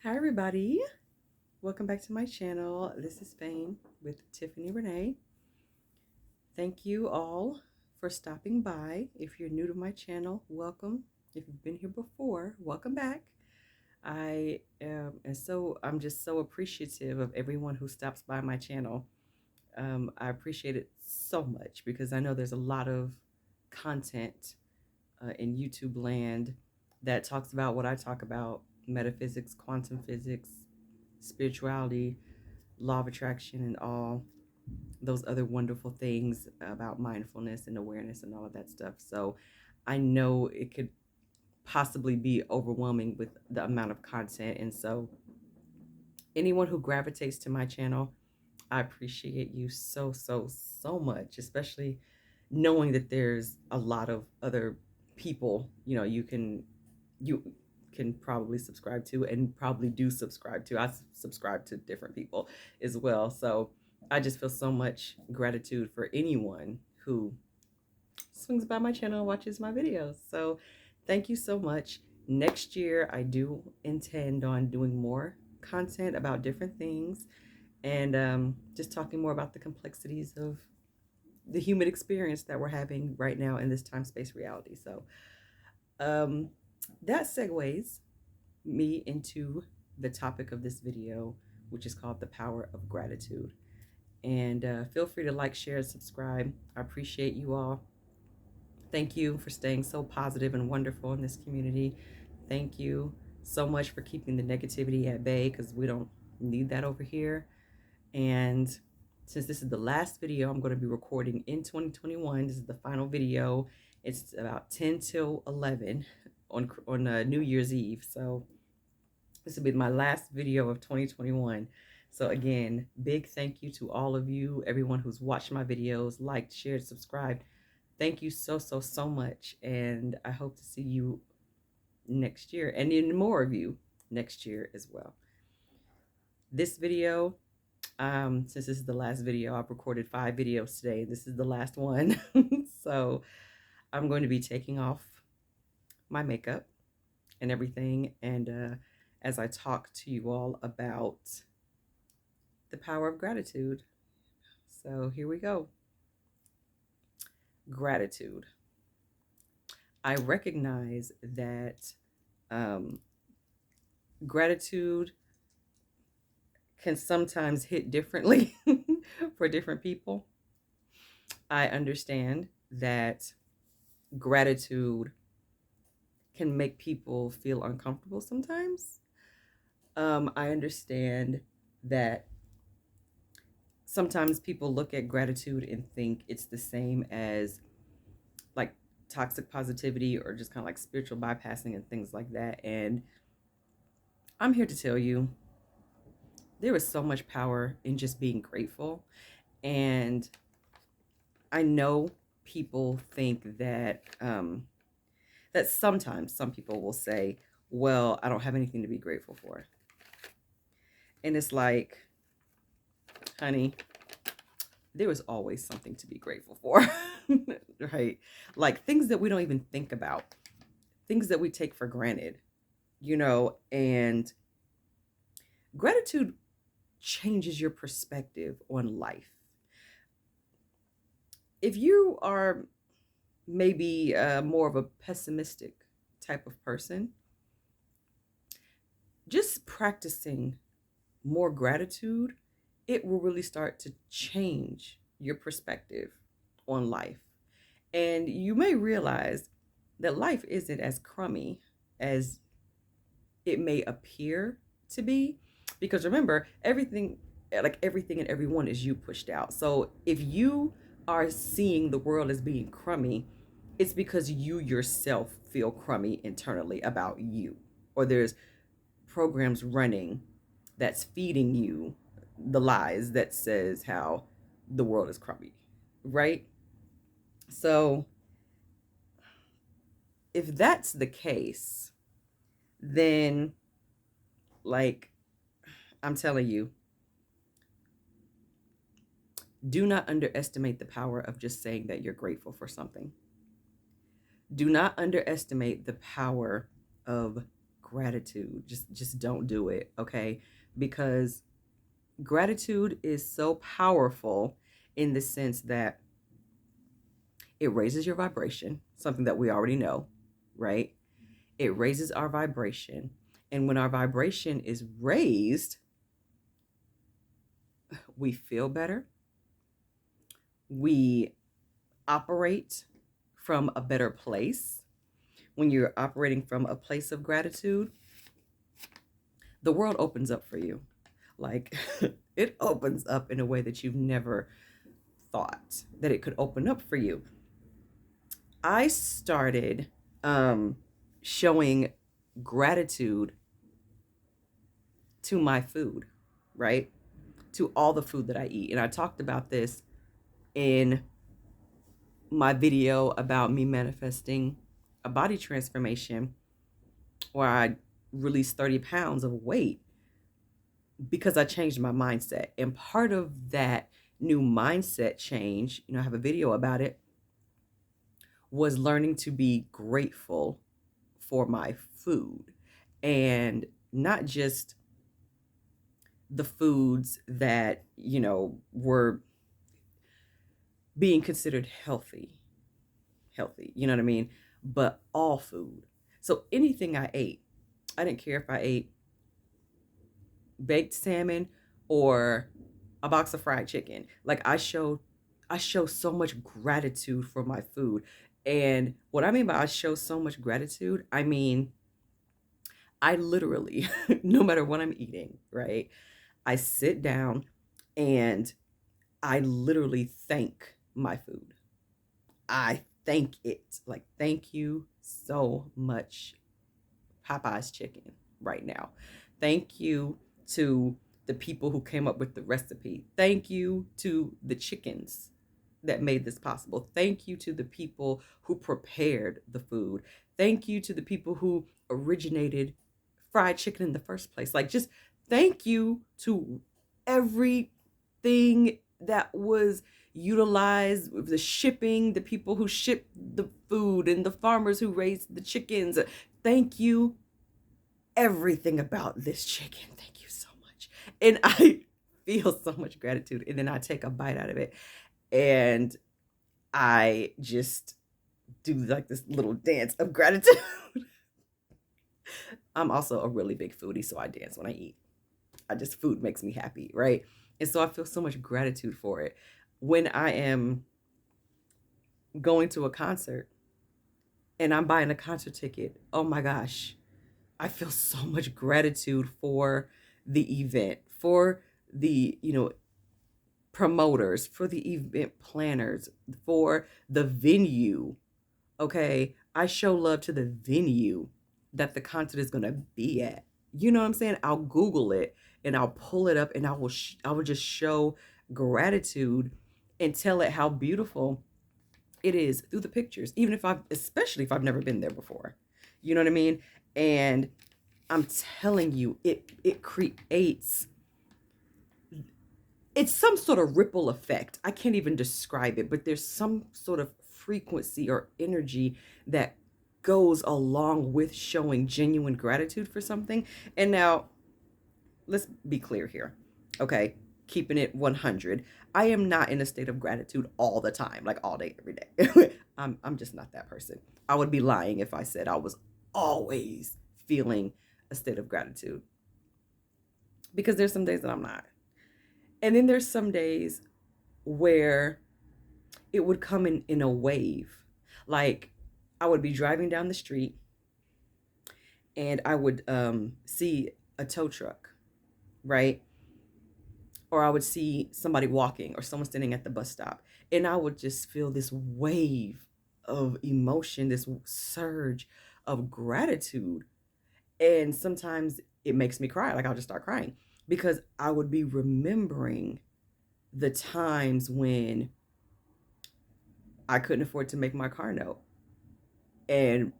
Hi everybody, welcome back to my channel. This is Fame with Tiffany Renee. Thank you all for stopping by. If you're new to my channel, welcome. If you've been here before, welcome back. I'm just so appreciative of everyone who stops by my channel. I appreciate it so much because I know there's a lot of content in YouTube land that talks about what I talk about: metaphysics, quantum physics, spirituality, law of attraction, and all those other wonderful things about mindfulness and awareness and all of that stuff. So I know it could possibly be overwhelming with the amount of content. And so anyone who gravitates to my channel, I appreciate you so much, especially knowing that there's a lot of other people, you can probably subscribe to and probably do subscribe to. I subscribe to different people as well. So I just feel so much gratitude for anyone who swings by my channel and watches my videos. So thank you so much. Next year, I do intend on doing more content about different things and just talking more about the complexities of the human experience that we're having right now in this time space reality. So um, that segues me into the topic of this video, which is called the power of gratitude. And feel free to like, share, and subscribe. I appreciate you all. Thank you for staying so positive and wonderful in this community. Thank you so much for keeping the negativity at bay because we don't need that over here. And since this is the last video I'm going to be recording in 2021, this is the final video. It's about 10 till 11 on New Year's Eve. So this will be my last video of 2021. So again, big thank you to all of you, everyone who's watched my videos, liked, shared, subscribed. Thank you so much. And I hope to see you next year and even more of you next year as well. This video, since this is the last video, I've recorded 5 videos today. This is the last one. So I'm going to be taking off my makeup and everything. And as I talk to you all about the power of gratitude. So here we go. Gratitude. I recognize that um, gratitude can sometimes hit differently for different people. I understand that gratitude can make people feel uncomfortable sometimes. I understand that sometimes people look at gratitude and think it's the same as like toxic positivity or just kind of like spiritual bypassing and things like that. And I'm here to tell you there is so much power in just being grateful. And I know people think that sometimes some people will say, well, I don't have anything to be grateful for. And it's like, honey, there is always something to be grateful for. Right? Like things that we don't even think about, things that we take for granted, and gratitude changes your perspective on life. If you are maybe more of a pessimistic type of person, just practicing more gratitude, it will really start to change your perspective on life. And you may realize that life isn't as crummy as it may appear to be. Because remember, everything and everyone is you pushed out. So if you are seeing the world as being crummy, it's because you yourself feel crummy internally about you. Or there's programs running that's feeding you the lies that says how the world is crummy, right? So if that's the case, then like I'm telling you, do not underestimate the power of just saying that you're grateful for something. Do not underestimate the power of gratitude. Just don't do it, okay? Because gratitude is so powerful in the sense that it raises your vibration, something that we already know, right? It raises our vibration. And when our vibration is raised, we feel better. We operate from a better place. When you're operating from a place of gratitude, the world opens up for you. Like it opens up in a way that you've never thought that it could open up for you. I started showing gratitude to my food, right? To all the food that I eat. And I talked about this in my video about me manifesting a body transformation where I released 30 pounds of weight because I changed my mindset. And part of that new mindset change, I have a video about it, was learning to be grateful for my food, and not just the foods that, were being considered healthy, you know what I mean? But all food. So anything I ate, I didn't care if I ate baked salmon or a box of fried chicken. Like I show so much gratitude for my food. And what I mean by I show so much gratitude, I mean I literally, no matter what I'm eating, right? I sit down and I literally thank my food. I thank it. Like, thank you so much, Popeye's chicken, right now. Thank you to the people who came up with the recipe. Thank you to the chickens that made this possible. Thank you to the people who prepared the food. Thank you to the people who originated fried chicken in the first place. Like, just thank you to everything that was utilized, the shipping, the people who shipped the food, and the farmers who raised the chickens. Thank you, everything about this chicken. Thank you so much. And I feel so much gratitude. And then I take a bite out of it and I just do like this little dance of gratitude. I'm also a really big foodie, so I dance when I eat. Food makes me happy, right? And so I feel so much gratitude for it. When I am going to a concert and I'm buying a concert ticket, oh my gosh, I feel so much gratitude for the event, for the, promoters, for the event planners, for the venue. Okay, I show love to the venue that the concert is going to be at. You know what I'm saying? I'll Google it and I'll pull it up and I will just show gratitude and tell it how beautiful it is through the pictures, especially if I've never been there before. You know what I mean? And I'm telling you, it creates, it's some sort of ripple effect. I can't even describe it, but there's some sort of frequency or energy that goes along with showing genuine gratitude for something. And now, let's be clear here, okay? Keeping it 100. I am not in a state of gratitude all the time, like all day, every day. I'm just not that person. I would be lying if I said I was always feeling a state of gratitude, because there's some days that I'm not. And then there's some days where it would come in a wave. Like I would be driving down the street and I would see a tow truck, right? Or I would see somebody walking or someone standing at the bus stop. And I would just feel this wave of emotion, this surge of gratitude. And sometimes it makes me cry. Like I'll just start crying because I would be remembering the times when I couldn't afford to make my car note and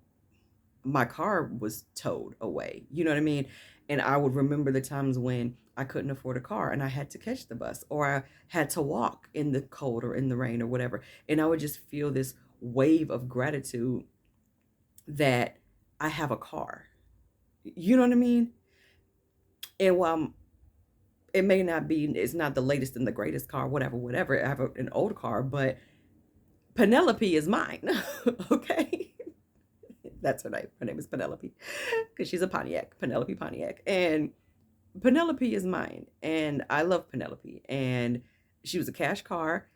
my car was towed away. You know what I mean? And I would remember the times when I couldn't afford a car and I had to catch the bus or I had to walk in the cold or in the rain or whatever. And I would just feel this wave of gratitude that I have a car. You know what I mean? And while it may not be, it's not the latest and the greatest car, whatever, whatever. I have an old car, but Penelope is mine. Okay. That's her name. Her name is Penelope because she's a Pontiac, Penelope Pontiac. And Penelope is mine. And I love Penelope. And she was a cash car.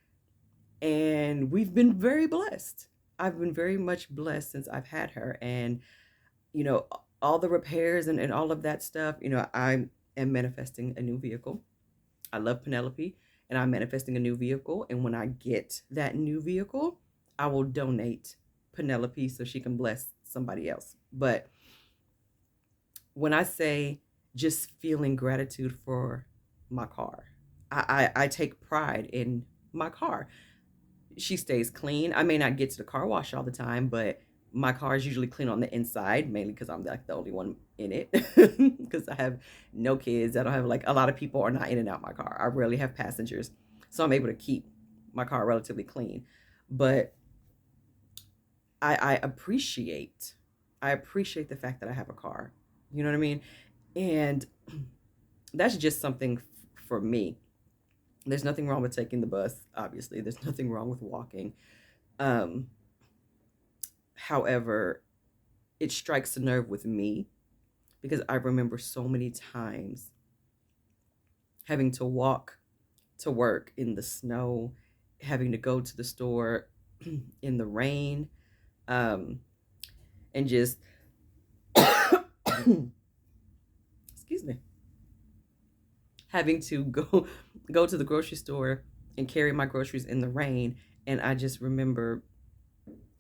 And we've been very blessed. I've been very much blessed since I've had her. And, you know, all the repairs and all of that stuff, you know, I am manifesting a new vehicle. I love Penelope and I'm manifesting a new vehicle. And when I get that new vehicle, I will donate Penelope so she can bless somebody else. But when I say just feeling gratitude for my car, I take pride in my car. She stays clean. I may not get to the car wash all the time, but my car is usually clean on the inside, mainly because I'm like the only one in it. Because I have no kids. I don't have like a lot of people are not in and out my car. I rarely have passengers, so I'm able to keep my car relatively clean. But I appreciate the fact that I have a car. You know what I mean? And that's just something for me. There's nothing wrong with taking the bus, obviously. There's nothing wrong with walking. Um, However, it strikes a nerve with me because I remember so many times having to walk to work in the snow, having to go to the store in the rain, um, and just, excuse me, having to go to the grocery store and carry my groceries in the rain. And I just remember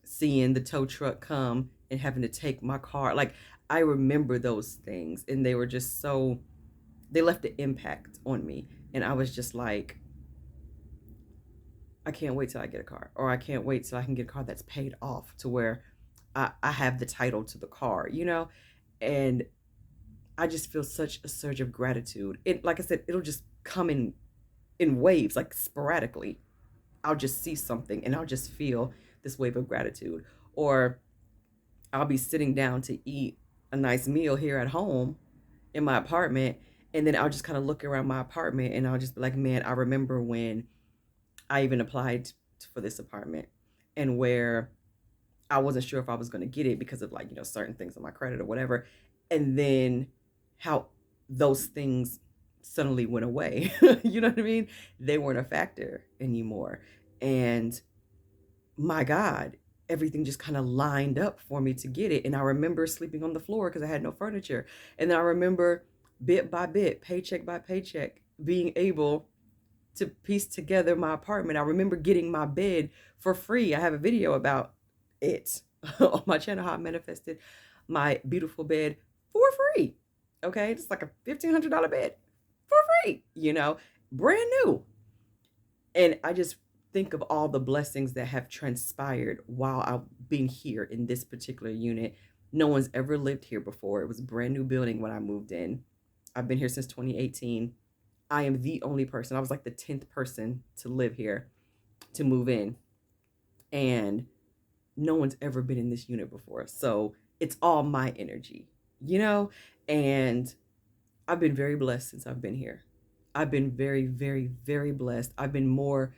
seeing the tow truck come and having to take my car. Like, I remember those things, and they were just so, they left an impact on me. And I was just like, I can't wait till I get a car, or I can't wait till I can get a car that's paid off to where I have the title to the car, you know? And I just feel such a surge of gratitude. It, like I said, it'll just come in waves, like sporadically. I'll just see something and I'll just feel this wave of gratitude. Or I'll be sitting down to eat a nice meal here at home in my apartment, and then I'll just kind of look around my apartment and I'll just be like, man, I remember when I even applied for this apartment, and where I wasn't sure if I was going to get it because of, like, you know, certain things on my credit or whatever. And then how those things suddenly went away. You know what I mean? They weren't a factor anymore. And my God, everything just kind of lined up for me to get it. And I remember sleeping on the floor because I had no furniture. And then I remember bit by bit, paycheck by paycheck, being able to piece together my apartment. I remember getting my bed for free. I have a video about it on my channel, how I manifested my beautiful bed for free. Okay, it's like a $1,500 bed for free, you know, brand new. And I just think of all the blessings that have transpired while I've been here in this particular unit. No one's ever lived here before. It was a brand new building when I moved in. I've been here since 2018. I am the only person. I was like the 10th person to live here, to move in. And no one's ever been in this unit before. So it's all my energy, you know? And I've been very blessed since I've been here. I've been very, very, very blessed. I've been more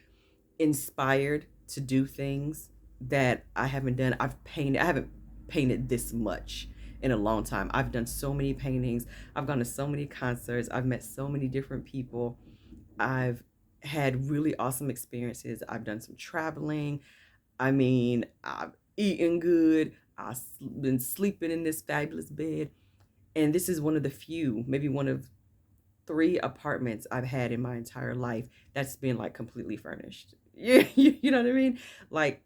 inspired to do things that I haven't done. I haven't painted this much in a long time. I've done so many paintings. I've gone to so many concerts. I've met so many different people. I've had really awesome experiences. I've done some traveling. I mean, I've eaten good. I've been sleeping in this fabulous bed. And this is one of the few, maybe one of 3 apartments I've had in my entire life that's been like completely furnished. Yeah, you know what I mean? Like,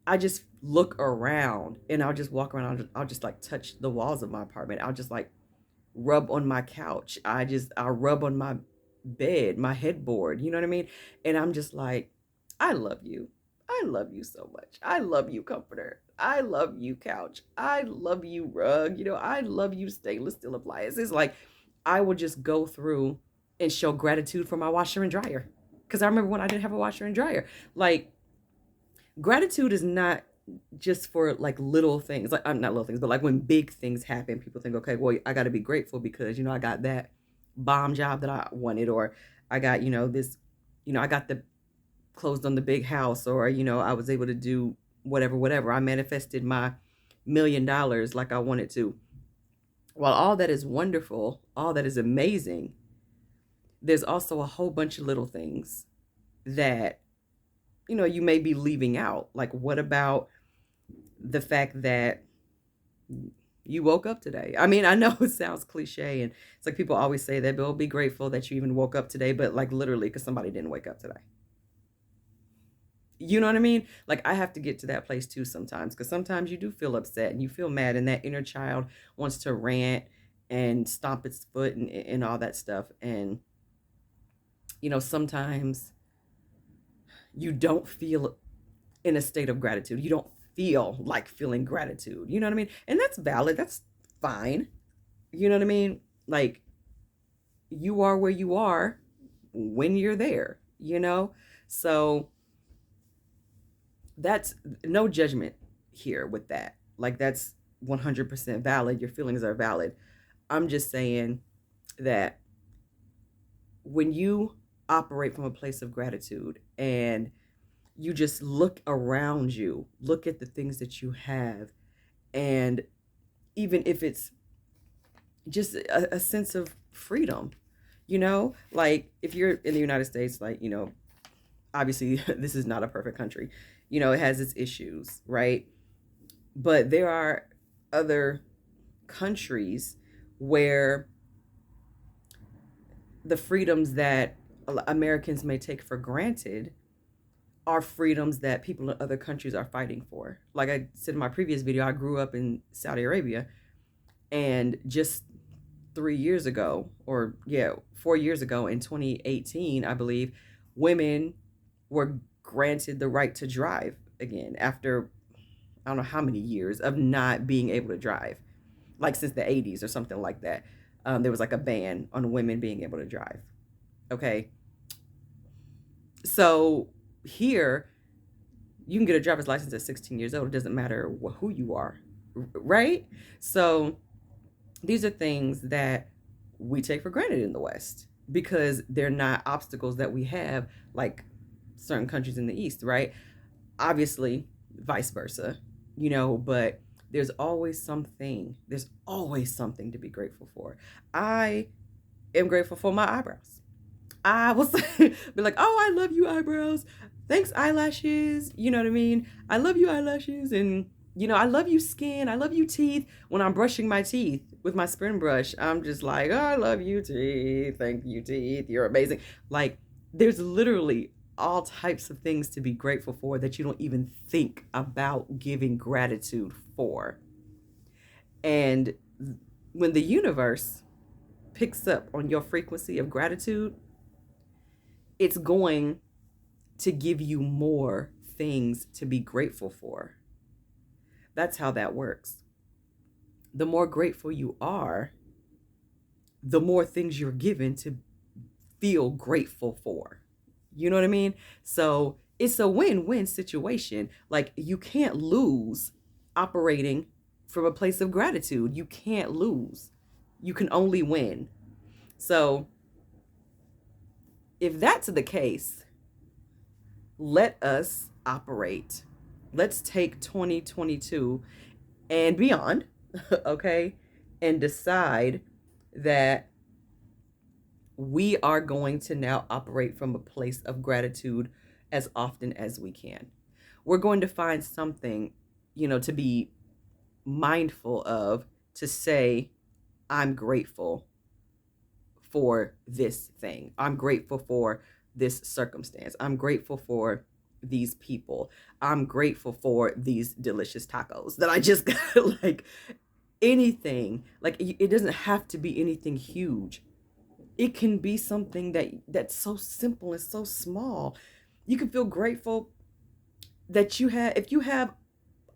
I just look around and I'll just walk around. I'll just like touch the walls of my apartment. I'll just like rub on my couch. I'll rub on my bed, my headboard. You know what I mean? And I'm just like, I love you. I love you so much. I love you, comforter. I love you, couch. I love you, rug. You know, I love you, stainless steel appliances. Like, I would just go through and show gratitude for my washer and dryer. Because I remember when I didn't have a washer and dryer. Like, gratitude is not just for like little things, like I'm not little things, but like when big things happen, people think, okay, well, I got to be grateful because, I got that bomb job that I wanted, or I got, this, I got the closed on the big house, or, I was able to do whatever. I manifested my $1 million like I wanted to. While all that is wonderful, all that is amazing, there's also a whole bunch of little things that, you may be leaving out. Like, what about the fact that you woke up today? I mean, I know it sounds cliche, and it's like people always say that, but be grateful that you even woke up today, but like literally because somebody didn't wake up today. You know what I mean? Like, I have to get to that place too sometimes, because sometimes you do feel upset and you feel mad, and that inner child wants to rant and stomp its foot and all that stuff. And, sometimes you don't feel in a state of gratitude. You don't feel like feeling gratitude. You know what I mean? And that's valid. That's fine. You know what I mean? Like, you are where you are when you're there, So that's no judgment here with that. Like, that's 100% valid. Your feelings are valid. I'm just saying that when you operate from a place of gratitude and you just look around you, look at the things that you have, and even if it's just a sense of freedom, like if you're in the United States, like, obviously this is not a perfect country. It has its issues, right? But there are other countries where the freedoms that Americans may take for granted are freedoms that people in other countries are fighting for. Like I said in my previous video, I grew up in Saudi Arabia, and just 4 years ago in 2018, I believe, women were granted the right to drive again after I don't know how many years of not being able to drive, like since the 80s or something like that. There was like a ban on women being able to drive. Okay. So here, you can get a driver's license at 16 years old. It doesn't matter who you are, right? So these are things that we take for granted in the West because they're not obstacles that we have like certain countries in the East, right? Obviously, vice versa, but there's always something to be grateful for. I am grateful for my eyebrows. I will be like, oh, I love you, eyebrows. Thanks, eyelashes. You know what I mean? I love you, eyelashes. And, I love you, skin. I love you, teeth. When I'm brushing my teeth with my spin brush, I'm just like, oh, I love you, teeth. Thank you, teeth. You're amazing. Like, there's literally all types of things to be grateful for that you don't even think about giving gratitude for. And when the universe picks up on your frequency of gratitude, it's going to give you more things to be grateful for. That's how that works. The more grateful you are, the more things you're given to feel grateful for. You know what I mean? So it's a win-win situation. Like, you can't lose operating from a place of gratitude. You can't lose. You can only win. So if that's the case, let us operate. Let's take 2022 and beyond, okay, and decide that we are going to now operate from a place of gratitude as often as we can. We're going to find something, to be mindful of, to say, I'm grateful for this thing. I'm grateful for this circumstance. I'm grateful for these people. I'm grateful for these delicious tacos that I just got. Like, anything. Like, it doesn't have to be anything huge. It can be something that's so simple and so small. You can feel grateful that if you have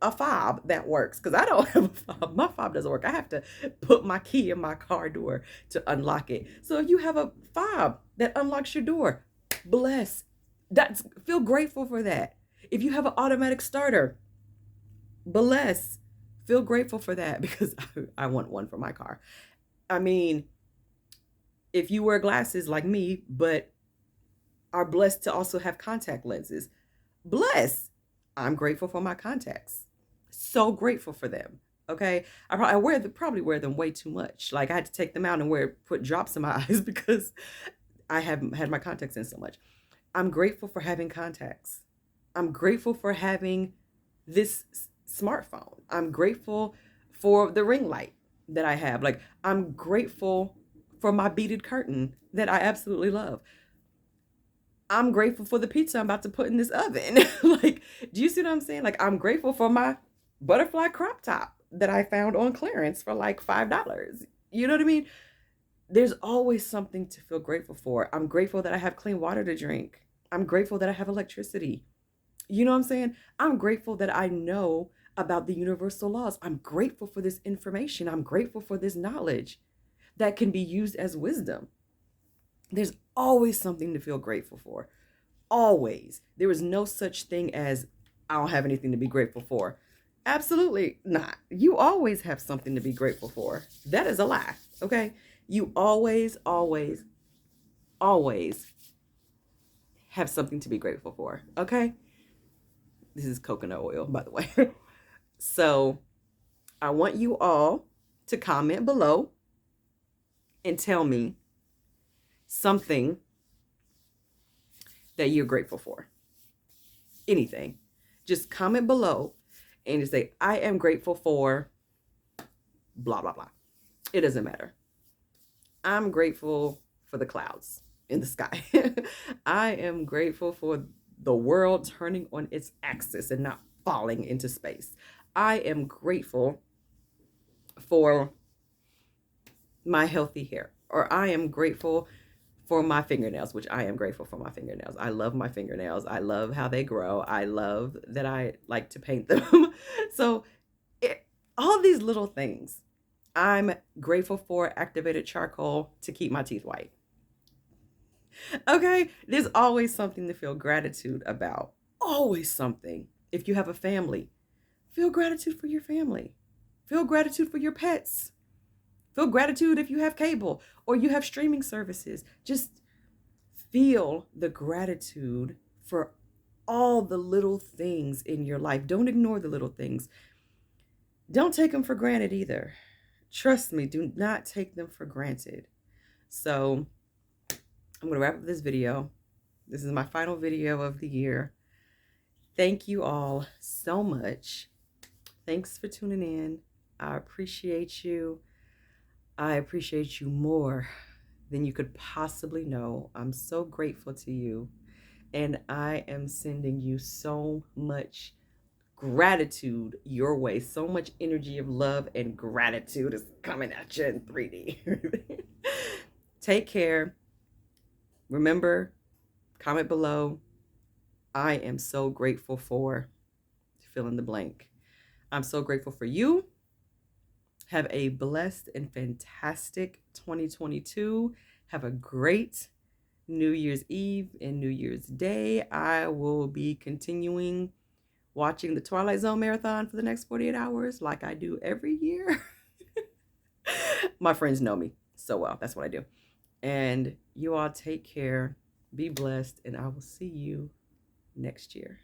a fob that works, because I don't have a fob. My fob doesn't work. I have to put my key in my car door to unlock it. So if you have a fob that unlocks your door, feel grateful for that. If you have an automatic starter Bless. Feel grateful for that because I want one for my car. I mean, if you wear glasses like me, but are blessed to also have contact lenses, bless. I'm grateful for my contacts. So grateful for them. Okay, probably wear them way too much. Like I had to take them out and put drops in my eyes because I haven't had my contacts in so much. I'm grateful for having contacts. I'm grateful for having this smartphone. I'm grateful for the ring light that I have. Like, I'm grateful for my beaded curtain that I absolutely love. I'm grateful for the pizza I'm about to put in this oven. Like, do you see what I'm saying? Like, I'm grateful for my butterfly crop top that I found on clearance for like $5. You know what I mean? There's always something to feel grateful for. I'm grateful that I have clean water to drink. I'm grateful that I have electricity. You know what I'm saying? I'm grateful that I know about the universal laws. I'm grateful for this information. I'm grateful for this knowledge that can be used as wisdom. There's always something to feel grateful for. Always. There is no such thing as I don't have anything to be grateful for. Absolutely not. You always have something to be grateful for. That is a lie. Okay? You always, always, always have something to be grateful for. Okay? This is coconut oil, by the way. So I want you all to comment below and tell me something that you're grateful for. Anything. Just comment below and just say, I am grateful for blah, blah, blah. It doesn't matter. I'm grateful for the clouds in the sky. I am grateful for the world turning on its axis and not falling into space. I am grateful for my healthy hair, or I am grateful for my fingernails, which I am grateful for my fingernails. I love my fingernails. I love how they grow. I love that I like to paint them. So all these little things. I'm grateful for activated charcoal to keep my teeth white. Okay, there's always something to feel gratitude about. Always something. If you have a family, feel gratitude for your family. Feel gratitude for your pets. Feel gratitude if you have cable or you have streaming services. Just feel the gratitude for all the little things in your life. Don't ignore the little things. Don't take them for granted either. Trust me, do not take them for granted. So I'm going to wrap up this video. This is my final video of the year. Thank you all so much. Thanks for tuning in. I appreciate you. I appreciate you more than you could possibly know. I'm so grateful to you. And I am sending you so much gratitude your way. So much energy of love and gratitude is coming at you in 3D. Take care. Remember, comment below. I am so grateful for fill in the blank. I'm so grateful for you. Have a blessed and fantastic 2022. Have a great New Year's Eve and New Year's Day. I will be continuing watching the Twilight Zone marathon for the next 48 hours like I do every year. My friends know me so well. That's what I do. And you all take care. Be blessed. And I will see you next year.